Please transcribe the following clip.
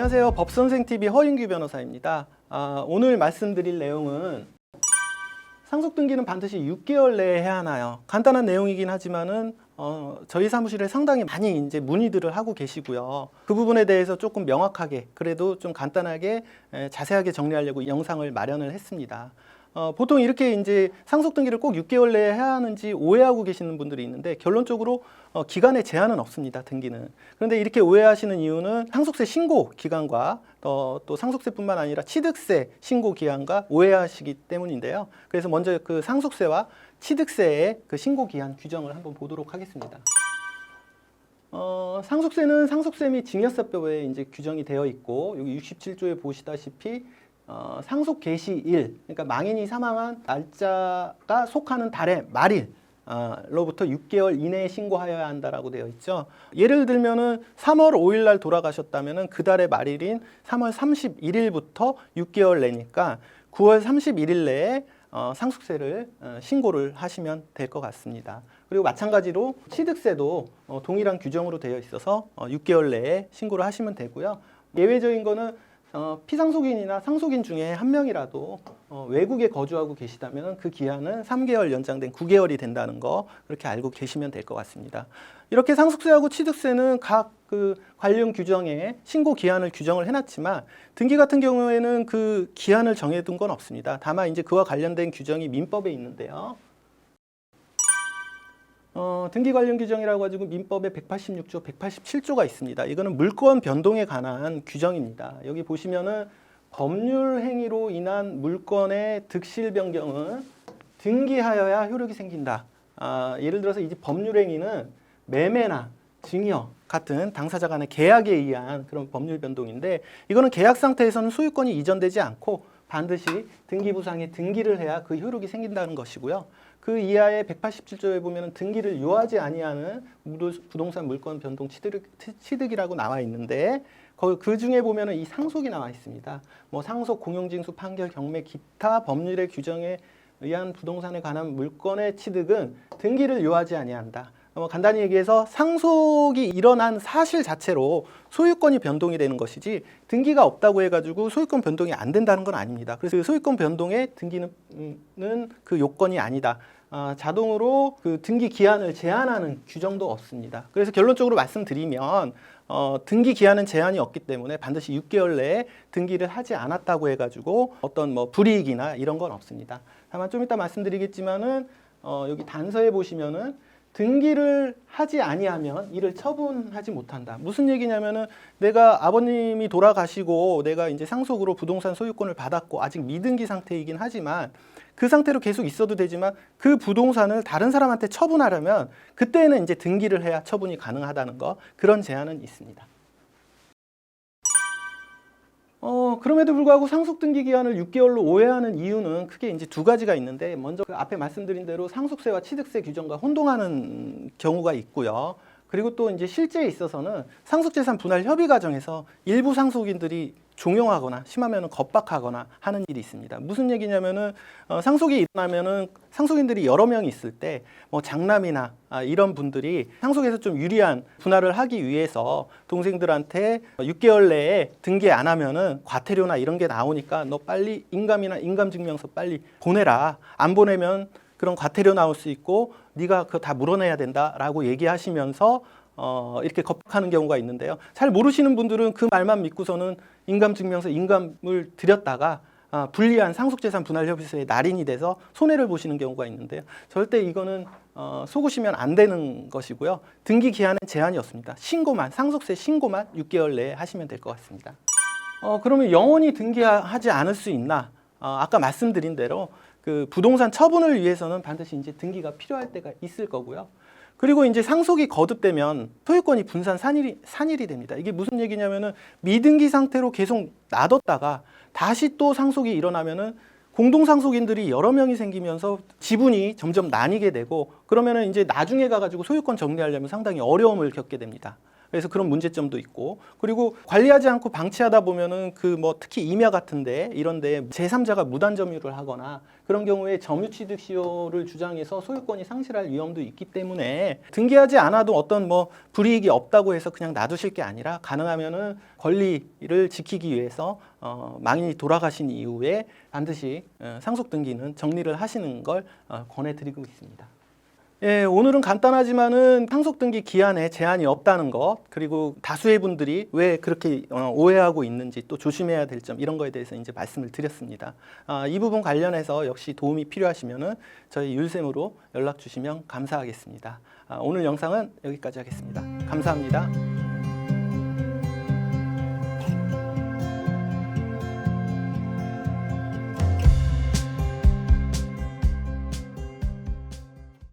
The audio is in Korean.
안녕하세요. 법선생TV 허인규 변호사입니다. 오늘 말씀드릴 내용은 상속등기는 반드시 6개월 내에 해야 하나요? 간단한 내용이긴 하지만은 저희 사무실에 상당히 많이 이제 문의들을 하고 계시고요. 그 부분에 대해서 조금 명확하게 그래도 좀 간단하게 자세하게 정리하려고 영상을 마련을 했습니다. 보통 이렇게 이제 상속등기를 꼭 6개월 내에 해야 하는지 오해하고 계시는 분들이 있는데 결론적으로 기간에 제한은 없습니다. 등기는. 그런데 이렇게 오해하시는 이유는 상속세 신고 기간과 또 상속세뿐만 아니라 취득세 신고 기한과 오해하시기 때문인데요. 그래서 먼저 그 상속세와 취득세의 그 신고 기한 규정을 한번 보도록 하겠습니다. 상속세는 상속세 및 증여세법에 이제 규정이 되어 있고 여기 67조에 보시다시피 상속 개시일, 그러니까 망인이 사망한 날짜가 속하는 달의 말일 로부터 6개월 이내에 신고하여야 한다라고 되어 있죠. 예를 들면은 3월 5일 날 돌아가셨다면은 그 달의 말일인 3월 31일부터 6개월 내니까 9월 31일 내에 상속세를 신고를 하시면 될 것 같습니다. 그리고 마찬가지로 취득세도 동일한 규정으로 되어 있어서 6개월 내에 신고를 하시면 되고요. 예외적인 거는 피상속인이나 상속인 중에 한 명이라도 외국에 거주하고 계시다면 그 기한은 3개월 연장된 9개월이 된다는 거 그렇게 알고 계시면 될 것 같습니다. 이렇게 상속세하고 취득세는 각 그 관련 규정에 신고 기한을 규정을 해놨지만 등기 같은 경우에는 그 기한을 정해둔 건 없습니다. 다만 이제 그와 관련된 규정이 민법에 있는데요. 등기 관련 규정이라고 가지고 민법에 186조, 187조가 있습니다. 이거는 물권 변동에 관한 규정입니다. 여기 보시면은 법률 행위로 인한 물권의 득실 변경은 등기하여야 효력이 생긴다. 예를 들어서 이제 법률 행위는 매매나 증여 같은 당사자 간의 계약에 의한 그런 법률 변동인데 이거는 계약 상태에서는 소유권이 이전되지 않고 반드시 등기부상에 등기를 해야 그 효력이 생긴다는 것이고요. 그 이하의 187조에 보면 등기를 요하지 아니하는 부동산 물권 변동 취득이라고 나와 있는데 그 중에 보면 이 상속이 나와 있습니다. 뭐 상속, 공용징수, 판결, 경매, 기타 법률의 규정에 의한 부동산에 관한 물권의 취득은 등기를 요하지 아니한다. 간단히 얘기해서 상속이 일어난 사실 자체로 소유권이 변동이 되는 것이지 등기가 없다고 해가지고 소유권 변동이 안 된다는 건 아닙니다. 그래서 그 소유권 변동에 등기는 그 요건이 아니다. 자동으로 그 등기 기한을 제한하는 규정도 없습니다. 그래서 결론적으로 말씀드리면 등기 기한은 제한이 없기 때문에 반드시 6개월 내에 등기를 하지 않았다고 해가지고 어떤 뭐 불이익이나 이런 건 없습니다. 다만 좀 이따 말씀드리겠지만은 여기 단서에 보시면은 등기를 하지 아니하면 이를 처분하지 못한다. 무슨 얘기냐면은 내가 아버님이 돌아가시고 내가 이제 상속으로 부동산 소유권을 받았고 아직 미등기 상태이긴 하지만 그 상태로 계속 있어도 되지만 그 부동산을 다른 사람한테 처분하려면 그때는 이제 등기를 해야 처분이 가능하다는 거 그런 제한은 있습니다. 그럼에도 불구하고 상속등기 기한을 6개월로 오해하는 이유는 크게 이제 두 가지가 있는데 먼저 그 앞에 말씀드린 대로 상속세와 취득세 규정과 혼동하는 경우가 있고요. 그리고 또 이제 실제에 있어서는 상속재산 분할 협의 과정에서 일부 상속인들이 종용하거나 심하면 겁박하거나 하는 일이 있습니다. 무슨 얘기냐면은 상속이 일어나면은 상속인들이 여러 명이 있을 때 뭐 장남이나 이런 분들이 상속에서 좀 유리한 분할을 하기 위해서 동생들한테 6개월 내에 등기 안 하면은 과태료나 이런 게 나오니까 너 빨리 인감이나 인감증명서 빨리 보내라. 안 보내면 그런 과태료 나올 수 있고 네가 그거 다 물어내야 된다라고 얘기하시면서 이렇게 겁박하는 경우가 있는데요. 잘 모르시는 분들은 그 말만 믿고서는 인감증명서 인감을 드렸다가 불리한 상속재산 분할협의소의 날인이 돼서 손해를 보시는 경우가 있는데요. 절대 이거는 속으시면 안 되는 것이고요. 등기 기한은 제한이 없습니다. 신고만, 상속세 신고만 6개월 내에 하시면 될 것 같습니다. 그러면 영원히 등기하지 않을 수 있나? 아까 말씀드린 대로 그 부동산 처분을 위해서는 반드시 이제 등기가 필요할 때가 있을 거고요. 그리고 이제 상속이 거듭되면 소유권이 분산 산일이 됩니다. 이게 무슨 얘기냐면은 미등기 상태로 계속 놔뒀다가 다시 또 상속이 일어나면은 공동상속인들이 여러 명이 생기면서 지분이 점점 나뉘게 되고 그러면은 이제 나중에 가가지고 소유권 정리하려면 상당히 어려움을 겪게 됩니다. 그래서 그런 문제점도 있고, 그리고 관리하지 않고 방치하다 보면은 그 뭐 특히 임야 같은데 이런데 제3자가 무단 점유를 하거나 그런 경우에 점유취득시효를 주장해서 소유권이 상실할 위험도 있기 때문에 등기하지 않아도 어떤 뭐 불이익이 없다고 해서 그냥 놔두실 게 아니라 가능하면은 권리를 지키기 위해서 망인이 돌아가신 이후에 반드시 상속 등기는 정리를 하시는 걸 권해드리고 있습니다. 예, 오늘은 간단하지만은 상속 등기 기한에 제한이 없다는 것, 그리고 다수의 분들이 왜 그렇게 오해하고 있는지 또 조심해야 될 점 이런 거에 대해서 이제 말씀을 드렸습니다. 이 부분 관련해서 역시 도움이 필요하시면은 저희 율쌤으로 연락 주시면 감사하겠습니다. 오늘 영상은 여기까지 하겠습니다. 감사합니다.